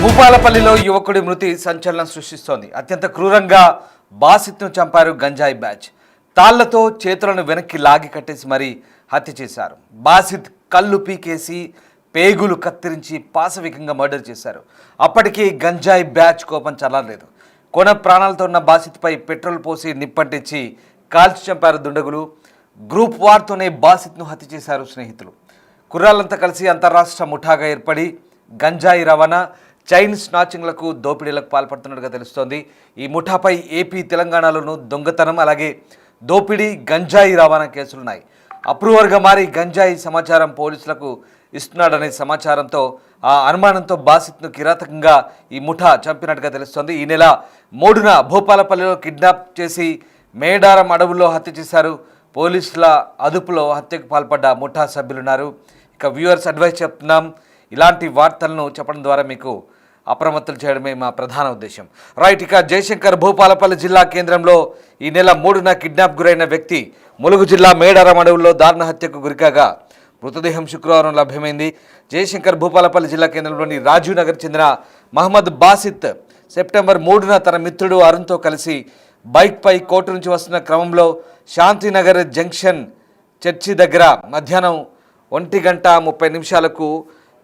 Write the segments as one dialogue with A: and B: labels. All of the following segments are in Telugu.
A: భూపాలపల్లిలో యువకుడి మృతి సంచలనం సృష్టిస్తోంది. అత్యంత క్రూరంగా బాసిత్ను చంపారు గంజాయి బ్యాచ్. తాళ్లతో చేతులను వెనక్కి లాగి కట్టేసి మరీ హత్య చేశారు. బాసిత్ కళ్ళు పీకేసి పేగులు కత్తిరించి పాశవికంగా మర్డర్ చేశారు. అప్పటికీ గంజాయి బ్యాచ్ కోపం చల్లలేదు. కొన ప్రాణాలతో ఉన్న బాసిత్పై పెట్రోల్ పోసి నిప్పంటించి కాల్చి చంపారు దుండగులు. గ్రూప్ వార్తోనే బాసిత్ను హత్య చేశారు స్నేహితులు. కుర్రాళ్ళంతా కలిసి అంతర్రాష్ట్ర ముఠాగా ఏర్పడి గంజాయి రవాణా, చైన్ స్నాచింగ్లకు, దోపిడీలకు పాల్పడుతున్నట్టుగా తెలుస్తోంది. ఈ ముఠాపై ఏపీ, తెలంగాణలోనూ దొంగతనం, అలాగే దోపిడీ, గంజాయి రవాణా కేసులున్నాయి. అప్రూవర్గా మారి గంజాయి సమాచారం పోలీసులకు ఇస్తున్నాడనే సమాచారంతో, ఆ అనుమానంతో బాసిత్ను కిరాతకంగా ఈ ముఠా చంపినట్టుగా తెలుస్తోంది. ఈ నెల 3న భూపాలపల్లిలో కిడ్నాప్ చేసి మేడారం అడవుల్లో హత్య చేశారు. పోలీసుల అదుపులో హత్యకు పాల్పడ్డ ముఠా సభ్యులున్నారు. ఇక వ్యూవర్స్ అడ్వైస్ చెప్తున్నాం, ఇలాంటి వార్తలను చెప్పడం ద్వారా మీకు అప్రమత్తులు చేయడమే మా ప్రధాన ఉద్దేశం. రైట్, ఇక జయశంకర్ భూపాలపల్లి జిల్లా కేంద్రంలో ఈ నెల 3న కిడ్నాప్ గురైన వ్యక్తి ములుగు జిల్లా మేడారం అడవుల్లో దారుణ హత్యకు గురికాగా మృతదేహం శుక్రవారం లభ్యమైంది. జయశంకర్ భూపాలపల్లి జిల్లా కేంద్రంలోని రాజీవ్ నగర్ చెందిన మహమ్మద్ బాసిత్ సెప్టెంబర్ 3న తన మిత్రుడు అరుణ్తో కలిసి బైక్పై కోర్టు నుంచి వస్తున్న క్రమంలో శాంతినగర్ జంక్షన్ చర్చి దగ్గర మధ్యాహ్నం 1:30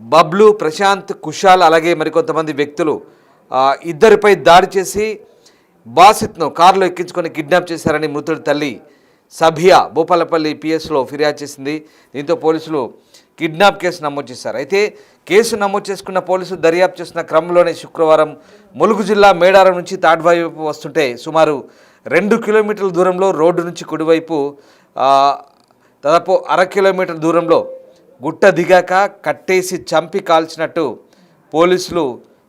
A: బబ్లు, ప్రశాంత్, కుషాల్ అలాగే మరికొంతమంది వ్యక్తులు ఇద్దరిపై దాడి చేసి బాసిత్ను కారులో ఎక్కించుకొని కిడ్నాప్ చేశారని మృతుడి తల్లి సభియా భూపాలపల్లి పిఎస్లో ఫిర్యాదు చేసింది. దీంతో పోలీసులు కిడ్నాప్ కేసు నమోదు చేశారు. అయితే కేసు నమోదు చేసుకున్న పోలీసులు దర్యాప్తు చేస్తున్న క్రమంలోనే శుక్రవారం ములుగు జిల్లా మేడారం నుంచి తాడ్వాయి వైపు వస్తుంటే సుమారు 2 కిలోమీటర్ల దూరంలో రోడ్డు నుంచి కుడివైపు దాదాపు 1/2 కిలోమీటర్ దూరంలో గుట్ట దిగాక కట్టేసి చంపి కాల్చినట్టు పోలీసులు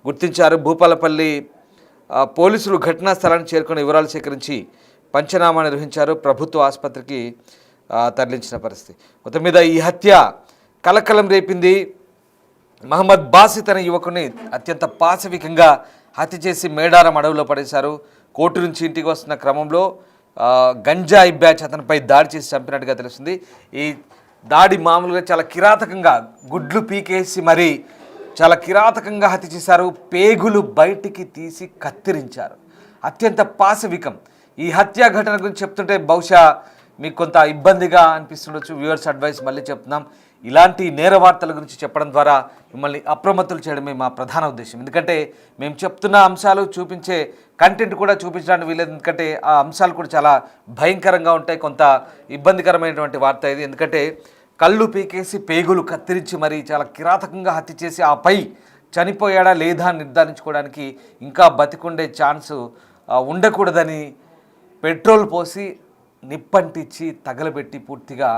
A: గుర్తించారు. భూపాలపల్లి పోలీసులు ఘటనా స్థలానికి చేరుకుని వివరాలు సేకరించి పంచనామా నిర్వహించారు. ప్రభుత్వ ఆసుపత్రికి తరలించిన పరిస్థితి. మొత్తం మీద ఈ హత్య కలకలం రేపింది. మహమ్మద్ బాసిత్ అనే యువకుని అత్యంత పాశవికంగా హత్య చేసి మేడారం అడవులో పడేశారు. కోర్టు నుంచి ఇంటికి వస్తున్న క్రమంలో గంజాయి బ్యాచ్ అతనిపై దాడి చేసి చంపినట్టుగా తెలుస్తుంది. ఈ దాడి మామూలుగా చాలా కిరాతకంగా గుడ్లు పీకేసి మరి చాలా కిరాతకంగా హత్య చేశారు. పేగులు బయటికి తీసి కత్తిరించారు. అత్యంత పాశవికం. ఈ హత్యా ఘటన గురించి చెప్తుంటే బహుశా మీకు కొంత ఇబ్బందిగా అనిపిస్తుండొచ్చు. వ్యూవర్స్ అడ్వైస్ మళ్ళీ చెప్తున్నాం, ఇలాంటి నేర వార్తల గురించి చెప్పడం ద్వారా మిమ్మల్ని అప్రమత్తులు చేయడమే మా ప్రధాన ఉద్దేశం. ఎందుకంటే మేము చెప్తున్న అంశాలు చూపించే కంటెంట్ కూడా చూపించడానికి వీలేదు. ఎందుకంటే ఆ అంశాలు కూడా చాలా భయంకరంగా ఉంటాయి. కొంత ఇబ్బందికరమైనటువంటి వార్త ఇది. ఎందుకంటే కళ్ళు పీకేసి పేగులు కత్తిరించి మరి చాలా కిరాతకంగా హత్య చేసి ఆపై చనిపోయాడా లేదా అని నిర్ధారించుకోవడానికి ఇంకా బతికుండే ఛాన్స్ ఉండకూడదని పెట్రోల్ పోసి నిప్పంటించి తగలబెట్టి పూర్తిగా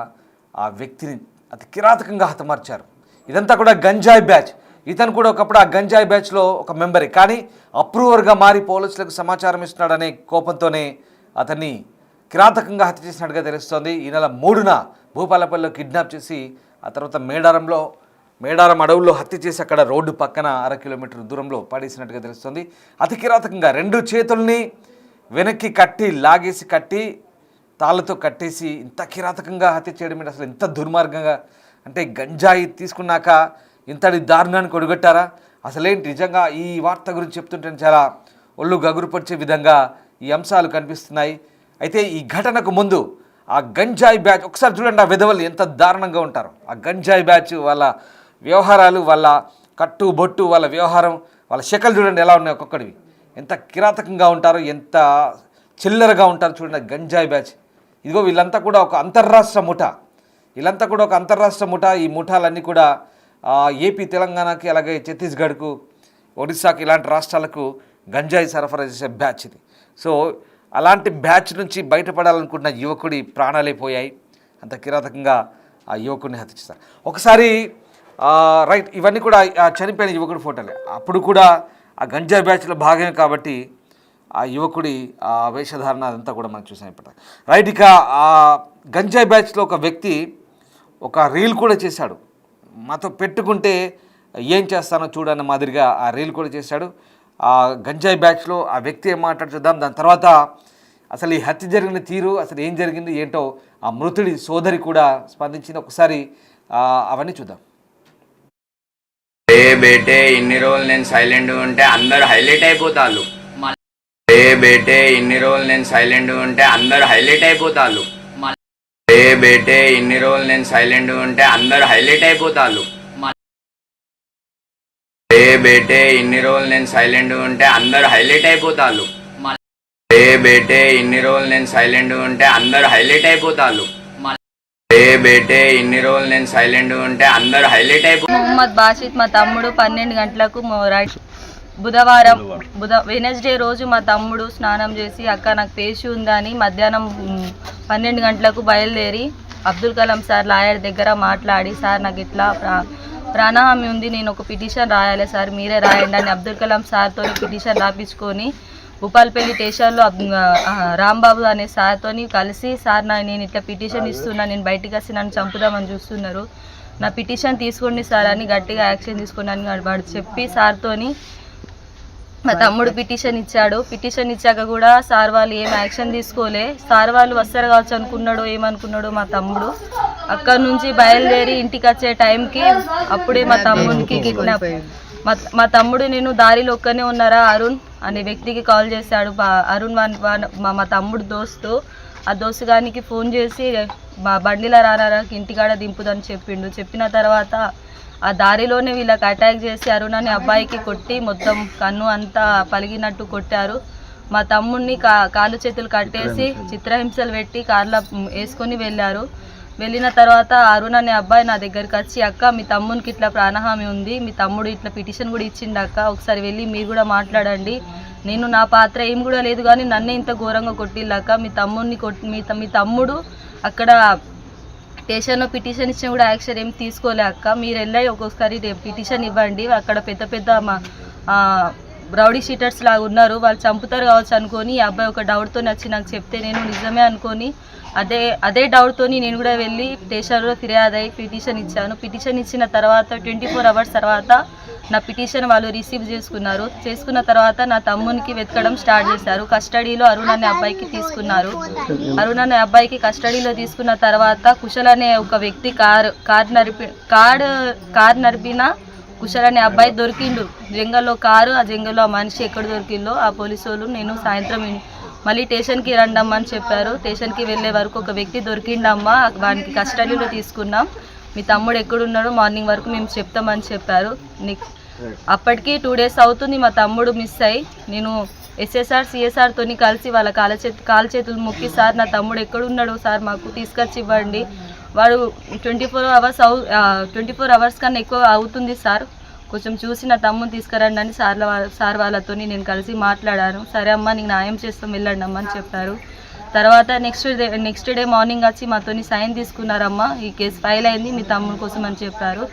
A: ఆ వ్యక్తిని అతి కిరాతకంగా హతమార్చారు. ఇదంతా కూడా గంజాయి బ్యాచ్. ఇతను కూడా ఒకప్పుడు ఆ గంజాయి బ్యాచ్లో ఒక మెంబరే, కానీ అప్రూవర్గా మారి పోలీసులకు సమాచారం ఇస్తున్నాడనే కోపంతోనే అతన్ని కిరాతకంగా హత్య చేసినట్టుగా తెలుస్తోంది. ఈ నెల 3న భూపాలపల్లిలో కిడ్నాప్ చేసి ఆ తర్వాత మేడారం అడవుల్లో హత్య చేసి అక్కడ రోడ్డు పక్కన 1/2 కిలోమీటర్ దూరంలో పడేసినట్టుగా తెలుస్తుంది. అతి కిరాతకంగా 2 చేతుల్ని వెనక్కి లాగేసి కట్టి తాళ్ళతో కట్టేసి ఇంత కిరాతకంగా హత్య చేయడం ఏంటి? అసలు ఇంత దుర్మార్గంగా, అంటే గంజాయి తీసుకున్నాక ఇంతటి దారుణాన్ని కొడుగొట్టారా? అసలేంటి నిజంగా ఈ వార్త గురించి చెప్తుంటే చాలా ఒళ్ళు గగురుపరిచే విధంగా ఈ అంశాలు కనిపిస్తున్నాయి. అయితే ఈ ఘటనకు ముందు ఆ గంజాయి బ్యాచ్ ఒకసారి చూడండి, ఆ విధవలు ఎంత దారుణంగా ఉంటారు. ఆ గంజాయి బ్యాచ్ వాళ్ళ వ్యవహారాలు, వాళ్ళ కట్టు బొట్టు, వాళ్ళ వ్యవహారం, వాళ్ళ శకలు చూడండి ఎలా ఉన్నాయి. ఒక్కొక్కడివి ఎంత కిరాతకంగా ఉంటారు, ఎంత చిల్లరగా ఉంటారు చూడండి గంజాయి బ్యాచ్. ఇదిగో వీళ్ళంతా కూడా ఒక అంతర్రాష్ట్ర ముఠా. ఈ ముఠాలన్నీ కూడా ఏపీ, తెలంగాణకి అలాగే ఛత్తీస్గఢ్కు, ఒడిశాకి ఇలాంటి రాష్ట్రాలకు గంజాయి సరఫరా చేసే బ్యాచ్ ఇది. సో అలాంటి బ్యాచ్ నుంచి బయటపడాలనుకుంటున్న యువకుడి ప్రాణాలే పోయాయి. అంత కిరాతకంగా ఆ యువకుడిని హత్య చేస్తారు. ఒకసారి రైట్, ఇవన్నీ కూడా చనిపోయిన యువకుడి ఫోటోలే. అప్పుడు కూడా ఆ గంజాయి బ్యాచ్లో భాగమే కాబట్టి ఆ యువకుడి ఆ వేషధారణ అదంతా కూడా మనం చూసాం ఇప్పుడు. రైట్, ఇక ఆ గంజాయి బ్యాచ్లో ఒక వ్యక్తి ఒక రీల్ కూడా చేశాడు. మాతో పెట్టుకుంటే ఏం చేస్తానో చూడన్న మాదిరిగా ఆ రీల్ కూడా చేశాడు. ఆ గంజాయి బ్యాచ్లో ఆ వ్యక్తి ఏం మాట్లాడు చూద్దాం. దాని తర్వాత అసలు ఈ హత్య జరిగిన తీరు, అసలు ఏం జరిగింది ఏంటో ఆ మృతుడి సోదరి కూడా స్పందించింది. ఒకసారి అవన్నీ చూద్దాం.
B: ఏ బేటే ఇన్ని రోజులు నేను సైలెంట్ ఉంటే అందరు హైలైట్ అయిపోతారు. ఏ బేటే ఇన్ని రోజులు నేను సైలెంట్ ఉంటే అందరు హైలైట్ అయిపోతారు. ఏ బేటే ఇన్ని రోజులు నేను సైలెంట్ ఉంటే అందరు హైలైట్ అయిపోతారు. ఏ బేటే ఇన్ని రోజులు నేను సైలెంట్ ఉంటే అందరు హైలైట్ అయిపోతారు. ఏ బేటే ఇన్ని రోజులు నేను సైలెంట్ ఉంటే అందరు హైలైట్ అయిపోతారు. ఏ బేటే ఇన్ని రోజులు నేను సైలెంట్ ఉంటే అందరు హైలైట్ అయిపోతారు.
C: మొహమ్మద్ బాషిద్ మా తమ్ముడు 12 గంటలకు బుధవారం వెనస్డే రోజు మా తమ్ముడు స్నానం చేసి అక్క నాకు పేషి ఉందని మధ్యాహ్నం 12 గంటలకు బయలుదేరి అబ్దుల్ కలాం సార్ లాయర్ దగ్గర మాట్లాడి, సార్ నాకు ఇట్లా ప్రాణహామీ ఉంది, నేను ఒక పిటిషన్ రాయాలి సార్, మీరే రాయండి అని అబ్దుల్ కలాం సార్తో పిటిషన్ రాపించుకొని భూపాలపల్లి స్టేషన్లో రాంబాబు అనే సార్తో కలిసి, సార్ నేను ఇట్లా పిటిషన్ ఇస్తున్నా, నేను బయటికి వచ్చి నన్ను చంపుదామని చూస్తున్నారు, నా పిటిషన్ తీసుకోండి సార్ అని గట్టిగా యాక్షన్ తీసుకున్నాను వాడు చెప్పి సార్తోని మా తమ్ముడు పిటిషన్ ఇచ్చాడు. పిటిషన్ ఇచ్చాక కూడా సార్ వాళ్ళు ఏం యాక్షన్ తీసుకోలే. సార్ వాళ్ళు వస్తారు కావచ్చు అనుకున్నాడు, ఏమనుకున్నాడు మా తమ్ముడు. అక్కడ నుంచి బయలుదేరి ఇంటికి వచ్చే టైంకి అప్పుడే మా తమ్ముడికి కిడ్నాప్. మా తమ్ముడు నేను దారిలో ఒక్కనే ఉన్నారా అరుణ్ అనే వ్యక్తికి కాల్ చేశాడు. అరుణ్ మా తమ్ముడు దోస్తు. ఆ దోస్తు గారికి ఫోన్ చేసి మా బండిలో రానారా ఇంటికాడ దింపుదని చెప్పిండు. చెప్పిన తర్వాత ఆ దారిలోనే వీళ్ళకి అటాక్ చేసి అరుణ్ అనే అబ్బాయికి కొట్టి మొత్తం కన్ను అంతా పలిగినట్టు కొట్టారు. మా తమ్ముడిని కాళ్ళు చేతులు కట్టేసి చిత్రహింసలు పెట్టి కార్లో వేసుకొని వెళ్ళారు. వెళ్ళిన తర్వాత అరుణ్ అనే అబ్బాయి నా దగ్గరికి వచ్చి, అక్క మీ తమ్మునికి ఇట్లా ప్రాణహామీ ఉంది, మీ తమ్ముడు ఇట్లా పిటిషన్ కూడా ఇచ్చిండు అక్క, ఒకసారి వెళ్ళి మీరు కూడా మాట్లాడండి, నేను నా పాత్ర ఏం కూడా లేదు కానీ నన్నే ఇంత ఘోరంగా కొట్టిల్లక్క, మీ తమ్ముడిని మీ తమ్ముడు అక్కడ స్టేషన్లో పిటిషన్ ఇచ్చిన కూడా యాక్షన్ ఏం తీసుకోలే అక్క, మీరు వెళ్ళి ఒక్కొక్కసారి పిటిషన్ ఇవ్వండి, అక్కడ పెద్ద రౌడీ షీటర్స్ లాగా ఉన్నారు, వాళ్ళు చంపుతారు కావచ్చు అనుకొని ఈ అబ్బాయి ఒక డౌట్తో వచ్చి నాకు చెప్తే నేను నిజమే అనుకొని అదే డౌట్తో నేను కూడా వెళ్ళి స్టేషన్లో ఫిర్యాదు అయ్యి పిటిషన్ ఇచ్చాను. పిటిషన్ ఇచ్చిన తర్వాత 24 అవర్స్ తర్వాత నా పిటిషన్ వాళ్ళు రిసీవ్ చేసుకున్న తర్వాత నా తమ్మునికి వెతకడం స్టార్ట్ చేశారు. కస్టడీలో అరుణ్ అనే అబ్బాయికి తీసుకున్నారు. అరుణ్ అనే అబ్బాయికి కస్టడీలో తీసుకున్న తర్వాత కుశల్ అనే ఒక వ్యక్తి కార్ నడిపిన కుశల్ అనే అబ్బాయి దొరికిండు. జంగల్లో కారు, ఆ జంగల్లో ఆ మనిషి ఎక్కడ దొరికిందో ఆ పోలీసు వాళ్ళు నేను సాయంత్రం మళ్ళీ స్టేషన్కి రండమ్మని చెప్పారు. స్టేషన్కి వెళ్ళే వరకు ఒక వ్యక్తి దొరికిండమ్మా, వానికి కస్టడీలో తీసుకున్నాం, మీ తమ్ముడు ఎక్కడున్నాడో మార్నింగ్ వరకు మేము చెప్తామని చెప్పారు. అప్పటికి 2 days అవుతుంది మా తమ్ముడు మిస్ అయ్యి. నేను ఎస్ఎస్ఆర్ సిఎస్ఆర్తో కలిసి వాళ్ళ కాలు చేతులు మొక్కి, సార్ నా తమ్ముడు ఎక్కడున్నాడు సార్ మాకు తీసుకొచ్చి ఇవ్వండి, వాడు 24 అవర్స్ కన్నా ఎక్కువ అవుతుంది సార్, కొంచెం చూసి నా తమ్ముని తీసుకురండి అని సార్ వాళ్ళతో నేను కలిసి మాట్లాడాను. సరే అమ్మ నీకు న్యాయం చేస్తాం వెళ్ళండి అమ్మ అని చెప్పారు. తర్వాత నెక్స్ట్ డే మార్నింగ్ వచ్చి మాతోని సైన్ తీసుకున్నారమ్మా, ఈ కేసు ఫైల్ అయింది మీ తమ్ముని కోసం అని చెప్పారు.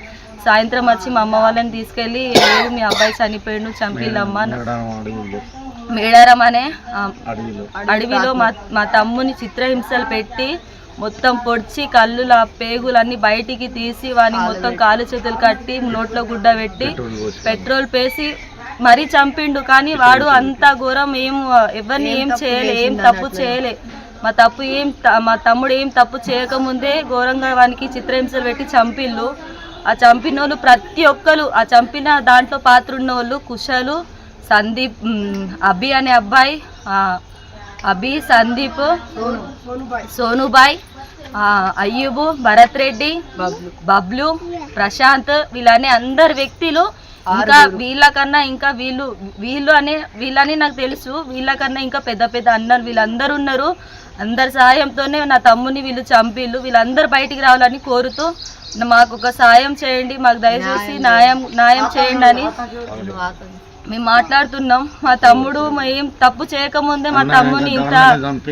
C: సాయంత్రం వచ్చి మా అమ్మ వాళ్ళని తీసుకెళ్ళి, లేదు మీ అబ్బాయి చనిపోయాడు చంపిల్లమ్మ, మేడారం అనే అడవిలో మా తమ్ముని చిత్రహింసలు పెట్టి మొత్తం పొడిచి కళ్ళుల పేగులన్నీ బయటికి తీసి వాని మొత్తం కాలు చేతులు కట్టి నోట్లో గుడ్డ పెట్టి పెట్రోల్ పేసి మరీ చంపిండు. కానీ వాడు అంత ఘోరం ఎవరిని ఏం చేయలే, ఏం తప్పు చేయలే. మా తమ్ముడు ఏం తప్పు చేయకముందే ఘోరంగా వానికి చిత్రహింసలు పెట్టి చంపిళ్ళు. ఆ చంపిన వాళ్ళు ప్రతి ఒక్కరు, ఆ చంపిన దాంట్లో పాత్ర ఉన్న వాళ్ళు కుశలు, సందీప్, అభి అనే అబ్బాయి, అభి, సందీప్, సోనుబాయ్, అయ్యూబు, భరత్ రెడ్డి, బబ్లు, ప్రశాంత్, వీళ్ళనే అందరు వ్యక్తులు. ఇంకా వీళ్ళని నాకు తెలుసు, వీళ్ళకన్నా ఇంకా పెద్ద అన్నలు వీళ్ళందరూ ఉన్నారు. అందరి సహాయంతోనే నా తమ్ముని వీళ్ళు చంపిళ్ళు. వీళ్ళందరూ బయటికి రావాలని కోరుతూ మాకు ఒక సాయం చేయండి, మాకు దయచేసి న్యాయం చేయండి అని మేము మాట్లాడుతున్నాం. మా తమ్ముడు ఏం తప్పు చేయకముందే మా తమ్ముని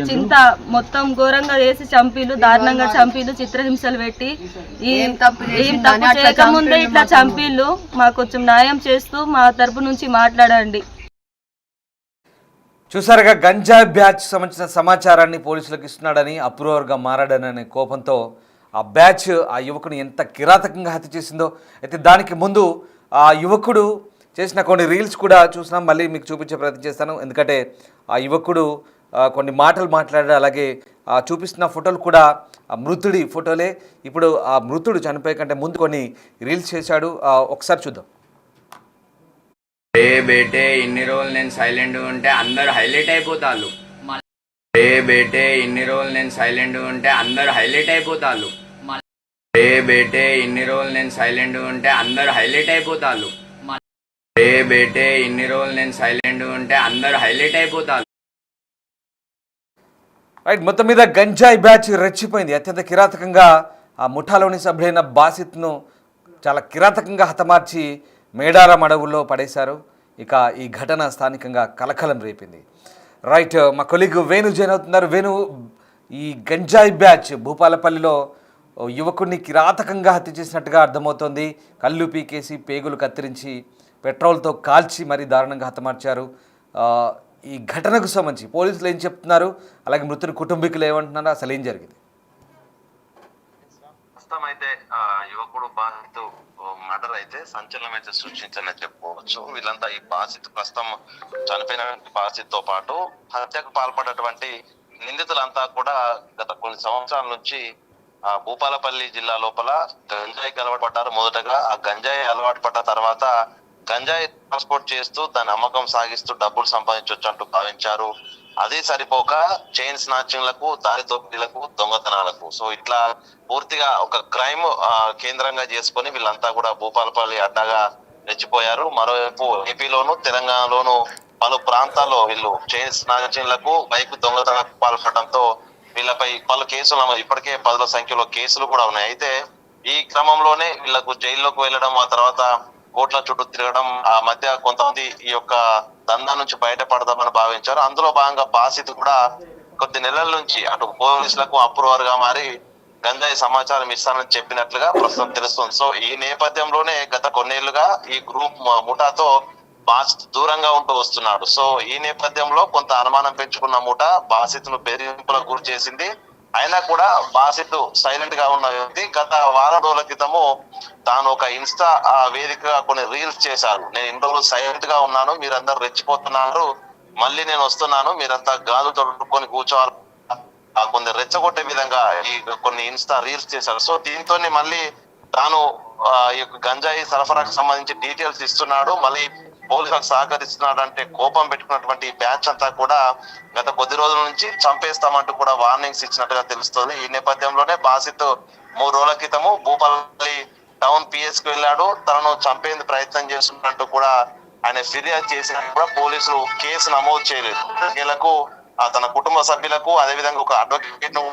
C: చింత మొత్తం ఘోరంగా వేసి చంపిలు, దారుణంగా చంపిలు, చిత్రహింసలు పెట్టి ఏం తప్పు చేయకముందే ఇట్లా చంపిళ్ళు. మాకు కొంచెం న్యాయం చేస్తూ మా తరపు నుంచి మాట్లాడండి.
A: చూసారుగా గంజాయి బ్యాచ్ సంబంధించిన సమాచారాన్ని పోలీసులకు ఇస్తున్నాడని, అప్రూవర్గా మారాడననే కోపంతో ఆ బ్యాచ్ ఆ యువకుని ఎంత కిరాతకంగా హత్య చేసిందో. అయితే దానికి ముందు ఆ యువకుడు చేసిన కొన్ని రీల్స్ కూడా చూసినాం, మళ్ళీ మీకు చూపించే ప్రయత్నం చేస్తాను. ఎందుకంటే ఆ యువకుడు కొన్ని మాటలు మాట్లాడాడు, అలాగే చూపిస్తున్న ఫోటోలు కూడా మృతుడి ఫోటోలే. ఇప్పుడు ఆ మృతుడు చనిపోయే కంటే ముందు కొన్ని రీల్స్ చేశాడు, ఒకసారి చూద్దాం.
B: ఏ బేటే ఇన్ని రోజులు నేను సైలెంట్ ఉంటే అందరు హైలైట్ అయిపోతారు. ఏ బేటే ఇన్ని రోజులు నేను సైలెంట్ ఉంటే అందరు హైలైట్ అయిపోతారు. ఏ బేటే ఇన్ని రోజులు నేను సైలెంట్ ఉంటే అందరు హైలైట్ అయిపోతారు. ఏ బేటే ఇన్ని రోజులు నేను సైలెంట్ ఉంటే అందరు హైలైట్ అయిపోతారు.
A: రైట్, మొత్తం మీద గంజాయి బ్యాచ్ రెచ్చిపోయింది. అత్యంత కిరాతకంగా ఆ ముఠాలోని సభ్యులైన బాసిత్ను చాలా కిరాతకంగా హతమార్చి మేడారం అడవుల్లో పడేశారు. ఇక ఈ ఘటన స్థానికంగా కలకలం రేపింది. రైట్, మా కొలీగ్ వేణు జాయిన్ అవుతున్నారు. వేణు, ఈ గంజాయి బ్యాచ్ భూపాలపల్లిలో యువకుడిని కిరాతకంగా హత్య చేసినట్టుగా అర్థమవుతోంది. కళ్ళు పీకేసి పేగులు కత్తిరించి పెట్రోల్తో కాల్చి మరీ దారుణంగా హతమార్చారు. ఈ ఘటనకు సంబంధించి పోలీసులు ఏం చెప్తున్నారు, అలాగే మృతుని కుటుంబీకులు ఏమంటున్నారు, అసలు ఏం జరిగింది?
D: ప్రస్తుతం అయితే యువకుడు బాధితు మర్డర్ అయితే సంచలనం అయితే సృష్టించని చెప్పుకోవచ్చు. వీళ్ళంతా ఈ బాధితు ప్రస్తుతం చనిపోయిన బాధితుతో పాటు హత్యకు పాల్పడినటువంటి నిందితులంతా కూడా గత కొన్ని సంవత్సరాల నుంచి భూపాలపల్లి జిల్లా లోపల గంజాయికి అలవాటు పడ్డారు. మొదటగా ఆ గంజాయి అలవాటు పడ్డ తర్వాత గంజాయి ట్రాన్స్పోర్ట్ చేస్తూ దాని అమ్మకం సాగిస్తూ డబ్బులు సంపాదించవచ్చు అంటూ భావించారు. అదే సరిపోక చైన్ స్నాచింగ్లకు, దారి దోపిడీలకు, దొంగతనాలకు, సో ఇట్లా పూర్తిగా ఒక క్రైమ్ కేంద్రంగా చేసుకొని వీళ్ళంతా కూడా భూపాలపల్లి అడ్డగా రెచ్చిపోయారు. మరోవైపు ఏపీలోను తెలంగాణలోను పలు ప్రాంతాల్లో వీళ్ళు చైన్ స్నాచింగ్లకు, బైక్ దొంగతనాలకు పాల్పడడంతో వీళ్ళపై పలు కేసులు ఇప్పటికే 10ల సంఖ్యలో కేసులు కూడా ఉన్నాయి. అయితే ఈ క్రమంలోనే వీళ్ళకు జైల్లోకి వెళ్ళడం, ఆ తర్వాత కోట్ల చుట్టూ తిరగడం, ఆ మధ్య కొంతమంది ఈ యొక్క దందా నుంచి బయటపడదామని భావించారు. అందులో భాగంగా బాసిత్ కూడా కొద్ది నెలల నుంచి అటు పోలీసులకు అప్రూవర్ గా మారి గంజాయి సమాచారం ఇస్తానని చెప్పినట్లుగా ప్రస్తుతం తెలుస్తుంది. సో ఈ నేపథ్యంలోనే గత కొన్నేళ్లుగా ఈ గ్రూప్ ముఠాతో బాసిత్ దూరంగా ఉంటూ వస్తున్నాడు. సో ఈ నేపథ్యంలో కొంత అనుమానం పెంచుకున్న ముఠా బాసిత్ ను బెదిరింపులకు గురి చేసింది. అయినా కూడా బాసిత్ సైలెంట్ గా ఉన్న వ్యక్తి గత వారం రోజుల క్రితము తాను ఒక ఇన్స్టా వేదికగా కొన్ని రీల్స్ చేశారు. నేను ఇన్ని రోజులు సైలెంట్ గా ఉన్నాను, మీరందరూ రెచ్చిపోతున్నారు, మళ్ళీ నేను వస్తున్నాను, మీరంతా గాజు తొడుక్కొని కూర్చోవాలి, కొందరు రెచ్చగొట్టే విధంగా ఈ కొన్ని ఇన్స్టా రీల్స్ చేశారు. సో దీంతో మళ్ళీ తాను ఈ యొక్క గంజాయి సరఫరాకు సంబంధించి డీటెయిల్స్ ఇస్తున్నాడు, మళ్ళీ పోలీసులకు సహకరిస్తున్నాడు అంటే కోపం పెట్టుకున్నటువంటి బ్యాచ్ అంతా కూడా గత కొద్ది రోజుల నుంచి చంపేస్తామంటూ కూడా వార్నింగ్స్ ఇచ్చినట్టుగా తెలుస్తుంది. ఈ నేపథ్యంలోనే బాసిత్ 3 రోజుల క్రితము భూపాలపల్లి టౌన్ పిఎస్ కు వెళ్ళాడు. తనను చంపేందుకు ప్రయత్నం చేస్తున్నట్టు కూడా ఆయన ఫిర్యాదు చేసినా కూడా పోలీసులు కేసు నమోదు చేయలేదు. వీళ్లకు తన కుటుంబ సభ్యులకు అదేవిధంగా ఒక అడ్వకేట్ ను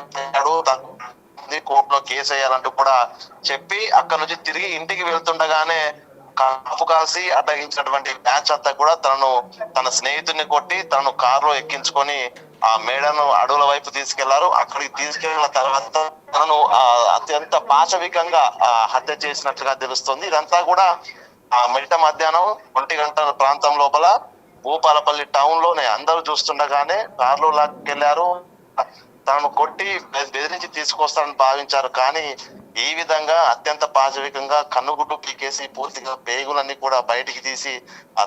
D: కోర్టులో కేసు వేయాలంటూ కూడా చెప్పి అక్కడ నుంచి తిరిగి ఇంటికి వెళ్తుండగానే కాపు కాసి అడ్డగించినటువంటి బ్యాచ్ అంతా కూడా తన స్నేహితుడిని కొట్టి తనను కారులో ఎక్కించుకొని ఆ మేడను అడవుల వైపు తీసుకెళ్లారు. అక్కడికి తీసుకెళ్లిన తర్వాత తనను అత్యంత పాశవికంగా హత్య చేసినట్లుగా తెలుస్తుంది. ఇదంతా కూడా మిట్ట మధ్యాహ్నం 1 గంటల ప్రాంతం లోపల భూపాలపల్లి టౌన్ లోనే అందరూ చూస్తుండగానే కారులో లాక్కెళ్లారు. తనను కొట్టి బెదిరించి తీసుకొస్తారని భావించారు. కానీ ఈ విధంగా అత్యంత పాశవికంగా కన్నుగుడ్డు పీకేసి పూర్తిగా పేగులన్నీ కూడా బయటికి తీసి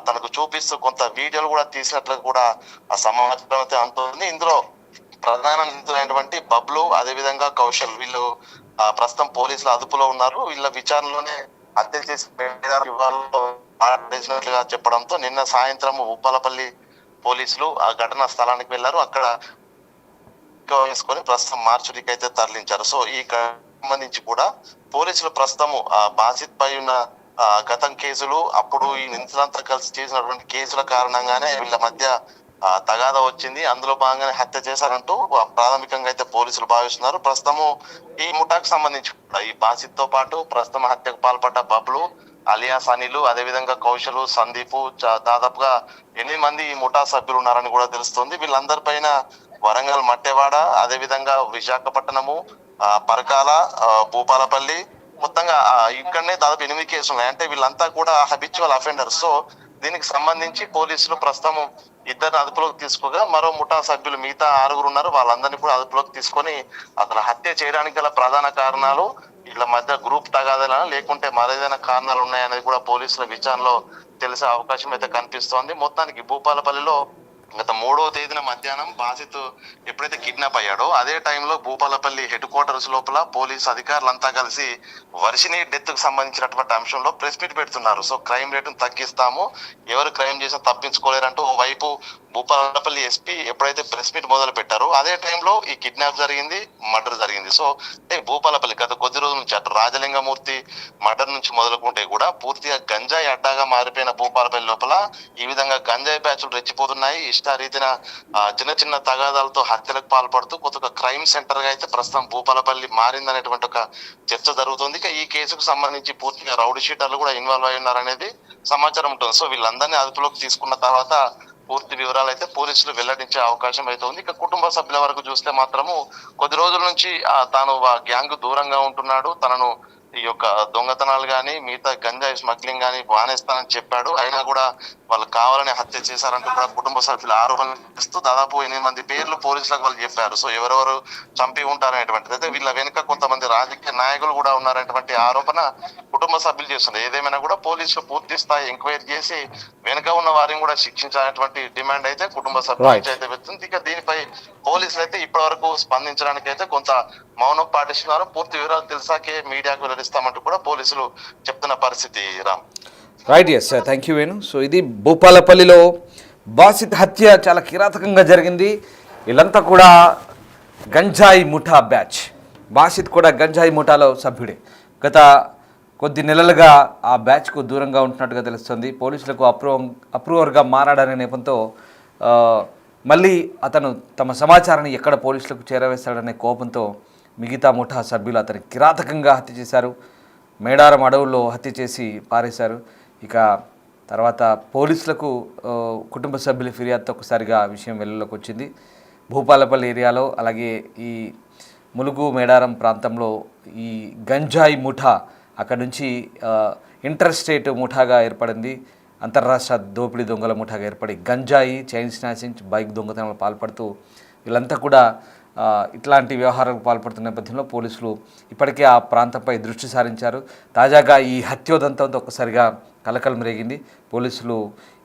D: తనకు చూపిస్తూ కొంత వీడియోలు కూడా తీసినట్లు కూడా ఆ సమాచారం అయితే అంటుంది. ఇందులో ప్రధాన నిందితులైనటువంటి బబ్లు అదేవిధంగా కౌశల్ వీళ్ళు ప్రస్తుతం పోలీసుల అదుపులో ఉన్నారు. వీళ్ళ విచారణలోనే హత్య చేసి చేసినట్లుగా చెప్పడంతో నిన్న సాయంత్రం ఉప్పలపల్లి పోలీసులు ఆ ఘటనా స్థలానికి వెళ్లారు. అక్కడ వేసుకొని ప్రస్తుతం మార్చురికి అయితే తరలించారు. సో ఈ సంబంధించి కూడా పోలీసులు ప్రస్తుతం బాసిత్ పై ఉన్న గతం కేసులు, అప్పుడు ఈ నిందితులంతా కలిసి చేసినటువంటి కేసుల కారణంగానే వీళ్ళ మధ్య తగాదా వచ్చింది, అందులో భాగంగానే హత్య చేశారంటూ ప్రాథమికంగా అయితే పోలీసులు భావిస్తున్నారు. ప్రస్తుతము ఈ ముఠాకు సంబంధించి ఈ బాసిత్ తో పాటు ప్రస్తుతం హత్యకు పాల్పడ్డ బబ్లు అలియాస్ అనిలు అదేవిధంగా కౌశలు సందీపు దాదాపుగా 8 మంది ఈ ముఠా సభ్యులు ఉన్నారని కూడా తెలుస్తుంది. వీళ్ళందరిపైన వరంగల్ మట్టెవాడ అదేవిధంగా విశాఖపట్నము పరకాల భూపాలపల్లి మొత్తంగా ఇక్కడనే దాదాపు 8 కేసులు ఉన్నాయి. అంటే వీళ్ళంతా కూడా హ్యాబిచువల్ అఫెండర్స్. సో దీనికి సంబంధించి పోలీసులు ప్రస్తుతం 2 అదుపులోకి తీసుకోగా మరో ముఠా సభ్యులు మిగతా 6 ఉన్నారు. వాళ్ళందరినీ కూడా అదుపులోకి తీసుకొని అతను హత్య చేయడానికి గల ప్రధాన కారణాలు వీళ్ళ మధ్య గ్రూప్ తగాదాలా లేకుంటే మరేదైనా కారణాలు ఉన్నాయనేది కూడా పోలీసుల విచారణలో తెలిసే అవకాశం అయితే కనిపిస్తోంది. మొత్తానికి భూపాలపల్లిలో గత 3వ తేదీన మధ్యాహ్నం బాధితు ఎప్పుడైతే కిడ్నాప్ అయ్యాడో అదే టైంలో భూపాలపల్లి హెడ్ క్వార్టర్స్ లోపల పోలీసు అధికారులంతా కలిసి వర్షిని డెత్ కు సంబంధించినటువంటి అంశంలో ప్రెస్ మీట్ పెడుతున్నారు. సో క్రైమ్ రేటును తగ్గిస్తాము, ఎవరు క్రైమ్ చేసినా తప్పించుకోలేరంటూ ఓవైపు భూపాలపల్లి ఎస్పీ ఎప్పుడైతే ప్రెస్ మీట్ మొదలు పెట్టారో అదే టైంలో ఈ కిడ్నాప్ జరిగింది, మర్డర్ జరిగింది. సో భూపాలపల్లి గత కొద్ది రోజుల నుంచి అటు రాజలింగమూర్తి మర్డర్ నుంచి మొదలుకుంటే కూడా పూర్తిగా గంజాయి అడ్డాగా మారిపోయిన భూపాలపల్లి లోపల ఈ విధంగా గంజాయి బ్యాచ్లు రెచ్చిపోతున్నాయి. ఇష్టారీతిన చిన్న చిన్న తగాదాలతో హత్యలకు పాల్పడుతూ కొత్త క్రైమ్ సెంటర్ గా అయితే ప్రస్తుతం భూపాలపల్లి మారిందనేటువంటి ఒక చర్చ జరుగుతుంది. ఇక ఈ కేసుకు సంబంధించి పూర్తిగా రౌడీ షీటర్లు కూడా ఇన్వాల్వ్ అయి ఉన్నారనేది సమాచారం ఉంటుంది. సో వీళ్ళందరినీ అదుపులోకి తీసుకున్న తర్వాత పూర్తి వివరాలు అయితే పోలీసులు వెల్లడించే అవకాశం అయితే ఉంది. ఇక కుటుంబ సభ్యుల వరకు చూస్తే మాత్రము కొద్ది రోజుల నుంచి తాను గ్యాంగ్ దూరంగా ఉంటున్నాడు, తనను ఈ యొక్క దొంగతనాలు గాని మిగతా గంజాయి స్మగ్లింగ్ గాని బానేస్తానని చెప్పాడు. అయినా కూడా వాళ్ళు కావాలని హత్య చేశారంటూ కూడా కుటుంబ సభ్యులు ఆరోపణలు చేస్తూ దాదాపు 8 మంది పేర్లు పోలీసులకు వాళ్ళు చెప్పారు. సో ఎవరెవరు చంపి ఉంటారనేటువంటిది అయితే వీళ్ళ వెనుక కొంతమంది రాజకీయ నాయకులు కూడా ఉన్నారనేటువంటి ఆరోపణ కుటుంబ సభ్యులు చేస్తున్నారు. ఏదేమైనా కూడా పోలీసులు పూర్తి స్థాయి ఎంక్వైరీ చేసి వెనుక ఉన్న వారిని కూడా శిక్షించాలనేటువంటి డిమాండ్ అయితే కుటుంబ సభ్యుల నుంచి అయితే వెళ్తుంది. ఇక దీనిపై పోలీసులు అయితే ఇప్పటి వరకు స్పందించడానికి అయితే కొంత మౌనం పాటిస్తున్నారు. పూర్తి వివరాలు తెలిసాకే మీడియాకు వెల్లడిస్తామంటూ కూడా పోలీసులు చెప్తున్న పరిస్థితి. Ram
A: right, yes thank you Venu. So ఇది భూపాలపల్లిలో బాసిత్ హత్య చాలా కిరాతకంగా జరిగింది. వీళ్ళంతా కూడా గంజాయి ముఠా బ్యాచ్. బాసిత్ కూడా గంజాయి ముఠాలో సభ్యుడే. గత కొద్ది నెలలుగా ఆ బ్యాచ్కు దూరంగా ఉంటున్నట్టుగా తెలుస్తుంది. పోలీసులకు అప్రూవర్గా మారాడనే నేపథ్యంతో మళ్ళీ అతను తమ సమాచారాన్ని ఎక్కడ పోలీసులకు చేరవేస్తాడనే కోపంతో మిగతా ముఠా సభ్యులు అతని కిరాతకంగా హత్య చేశారు. మేడారం అడవుల్లో హత్య చేసి పారేశారు. ఇక తర్వాత పోలీసులకు కుటుంబ సభ్యుల ఫిర్యాదుతో ఒకసారిగా విషయం వెలుగులోకి వచ్చింది. భూపాలపల్లి ఏరియాలో అలాగే ఈ ములుగు మేడారం ప్రాంతంలో ఈ గంజాయి ముఠా అక్కడ నుంచి ఇంటర్ స్టేట్ ముఠాగా ఏర్పడింది. అంతర్రాష్ట్ర దోపిడీ దొంగల ముఠాగా ఏర్పడి గంజాయి, చైన్ స్నాచింగ్, బైక్ దొంగతనాలకు పాల్పడుతూ వీళ్ళంతా కూడా ఇట్లాంటి వ్యవహారాలకు పాల్పడుతున్న నేపథ్యంలో పోలీసులు ఇప్పటికే ఆ ప్రాంతంపై దృష్టి సారించారు. తాజాగా ఈ హత్యోదంతంతో ఒక్కసారిగా కలకలం రేగింది. పోలీసులు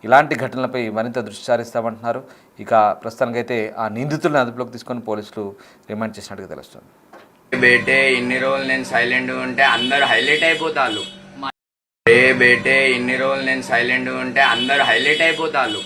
A: ఇలాంటి ఘటనలపై మరింత దృష్టి సారిస్తామంటున్నారు. ఇక ప్రస్తుతానికైతే ఆ నిందితులను అదుపులోకి తీసుకొని పోలీసులు రిమాండ్ చేసినట్టుగా తెలుస్తుంది.
B: బేటే ఇన్ని రోజులు నేను సైలెంట్ ఉంటే అందరు హైలైట్ అయిపోతారు. బేటే ఇన్ని రోజులు నేను సైలెంట్ ఉంటే అందరు హైలైట్ అయిపోతారు.